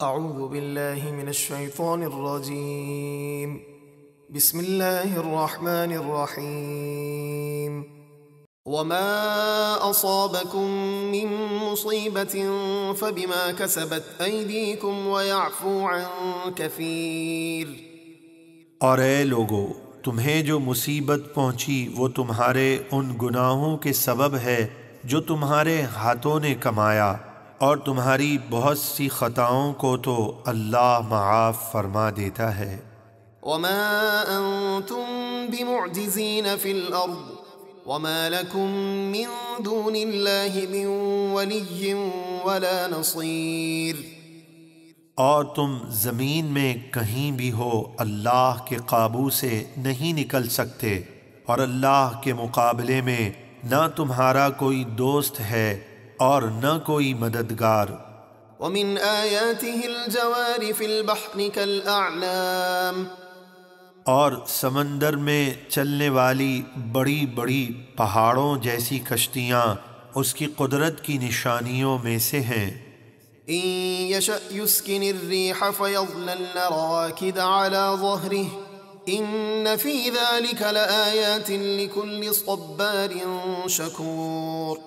اعوذ باللہ من الشیطان الرجیم بسم اللہ الرحمن الرحیم وما اصابکم من مصیبت فبما کسبت ایدیکم ویعفو عن کثیر۔ اور اے لوگو، تمہیں جو مصیبت پہنچی وہ تمہارے ان گناہوں کے سبب ہے جو تمہارے ہاتھوں نے کمایا، اور تمہاری بہت سی خطاؤں کو تو اللہ معاف فرما دیتا ہے۔ وما انتم بمعجزین فی الارض وما لکم من دون اللہ من ولی ولا نصیر۔ اور تم زمین میں کہیں بھی ہو اللہ کے قابو سے نہیں نکل سکتے، اور اللہ کے مقابلے میں نہ تمہارا کوئی دوست ہے اور نہ کوئی مددگار۔ ومن آیاته الجوار فی البحر کالأعلام۔ اور سمندر میں چلنے والی بڑی بڑی پہاڑوں جیسی کشتیاں اس کی قدرت کی نشانیوں میں سے ہیں۔ إن يشأ يسكن الريح فيظللن رواكد على ظهره إن في ذلك لآيات لكل صبار شكور۔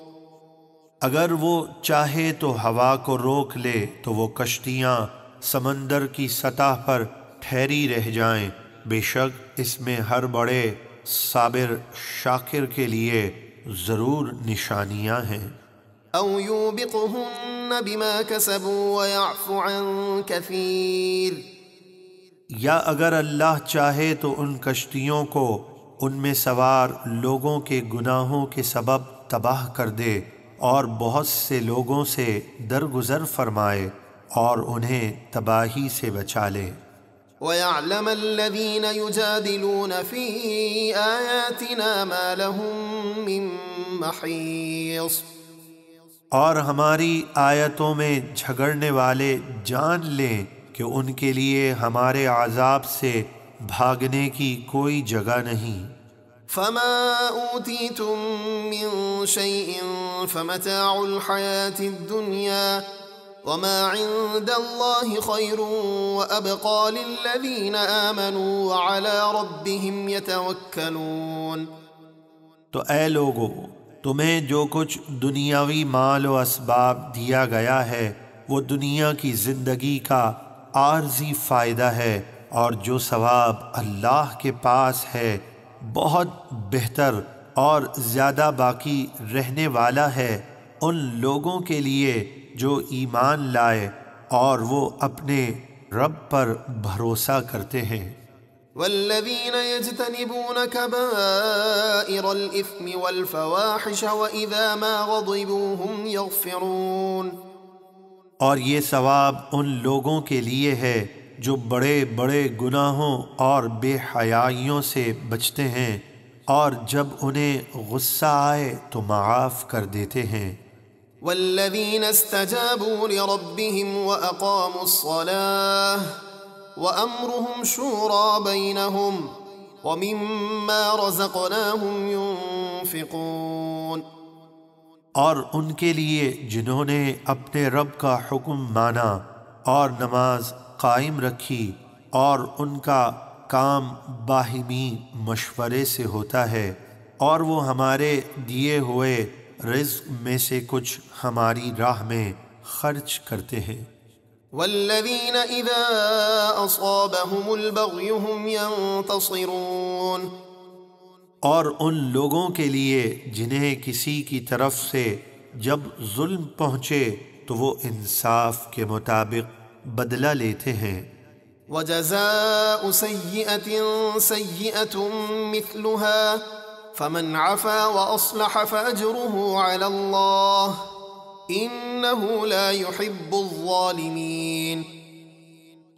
اگر وہ چاہے تو ہوا کو روک لے تو وہ کشتیاں سمندر کی سطح پر ٹھہری رہ جائیں، بے شک اس میں ہر بڑے صابر شاکر کے لیے ضرور نشانیاں ہیں۔ أو يوبقهن بما كسبوا ويعفو عن كثير۔ یا اگر اللہ چاہے تو ان کشتیوں کو ان میں سوار لوگوں کے گناہوں کے سبب تباہ کر دے اور بہت سے لوگوں سے درگزر فرمائے اور انہیں تباہی سے بچا لے۔ وَيَعْلَمَ الَّذِينَ يُجَادِلُونَ فِي آيَاتِنَا مَا لَهُم مِّن مَّحِيصٍ۔ اور ہماری آیتوں میں جھگڑنے والے جان لیں کہ ان کے لیے ہمارے عذاب سے بھاگنے کی کوئی جگہ نہیں۔ فَمَا أُوتِيتُم مِّن شَيْءٍ فَمَتَاعُ الْحَيَاةِ الدُّنْيَا وَمَا عِندَ اللَّهِ خَيْرٌ وَأَبْقَىٰ لِلَّذِينَ آمَنُوا وَعَلَىٰ رَبِّهِمْ يَتَوَكَّلُونَ۔ تو اے لوگو، تمہیں جو کچھ دنیاوی مال و اسباب دیا گیا ہے وہ دنیا کی زندگی کا عارضی فائدہ ہے، اور جو ثواب اللہ کے پاس ہے بہت بہتر اور زیادہ باقی رہنے والا ہے ان لوگوں کے لیے جو ایمان لائے اور وہ اپنے رب پر بھروسہ کرتے ہیں۔ والذین یجتنبون کبائر الإثم والفواحش وإذا ما غضبوا هم یغفرون۔ اور یہ ثواب ان لوگوں کے لیے ہے جو بڑے بڑے گناہوں اور بے حیائیوں سے بچتے ہیں، اور جب انہیں غصہ آئے تو معاف کر دیتے ہیں۔ والذین استجابوا لربهم وأقاموا الصلاة وَأَمْرُهُمْ شُورَىٰ بَيْنَهُمْ وَمِمَّا رَزَقْنَاهُمْ يُنفِقُونَ۔ اور ان کے لیے جنہوں نے اپنے رب کا حکم مانا اور نماز قائم رکھی، اور ان کا کام باہمی مشورے سے ہوتا ہے، اور وہ ہمارے دیے ہوئے رزق میں سے کچھ ہماری راہ میں خرچ کرتے ہیں۔ والذین اذا اصابهم البغی هم ينتصرون۔ اور ان لوگوں کے لیے جنہیں کسی کی طرف سے جب ظلم پہنچے تو وہ انصاف کے مطابق بدلہ لیتے ہیں۔ وجزاء سیئة سیئة مثلها فمن عفا واصلح فاجره على اللہ انہ لا يحب الظالمین۔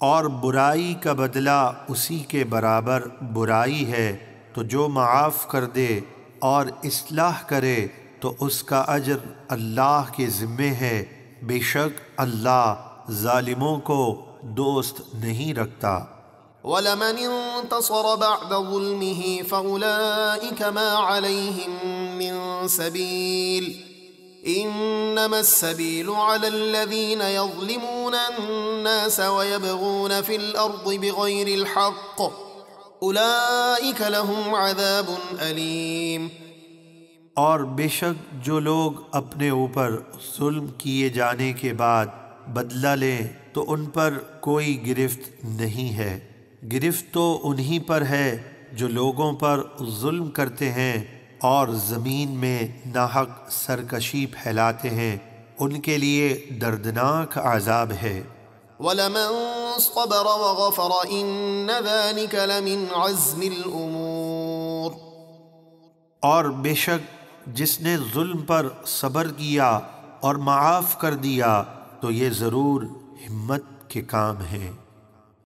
اور برائی کا بدلہ اسی کے برابر برائی ہے، تو جو معاف کر دے اور اصلاح کرے تو اس کا اجر اللہ کے ذمے ہے، بے شک اللہ ظالموں کو دوست نہیں رکھتا۔ وَلَمَنِ انتصر بعد ظلمه فَأُولَئِكَ مَا عَلَيْهِم مِّن سَبِيلٍ إنما السبيل على الذين يظلمون الناس ويبغون في الأرض بغير الحق أولئك لهم عذاب أليم۔ اور بے شک جو لوگ اپنے اوپر ظلم کیے جانے کے بعد بدلہ لیں تو ان پر کوئی گرفت نہیں ہے، گرفت تو انہی پر ہے جو لوگوں پر ظلم کرتے ہیں اور زمین میں ناحق سرکشی پھیلاتے ہیں، ان کے لیے دردناک عذاب ہے۔ وَلَمَن صَبَرَ وَغَفَرَ إِنَّ ذَلِكَ لَمِنْ عَزْمِ الْأُمُورِ۔ اور بے شک جس نے ظلم پر صبر کیا اور معاف کر دیا تو یہ ضرور ہمت کے کام ہیں۔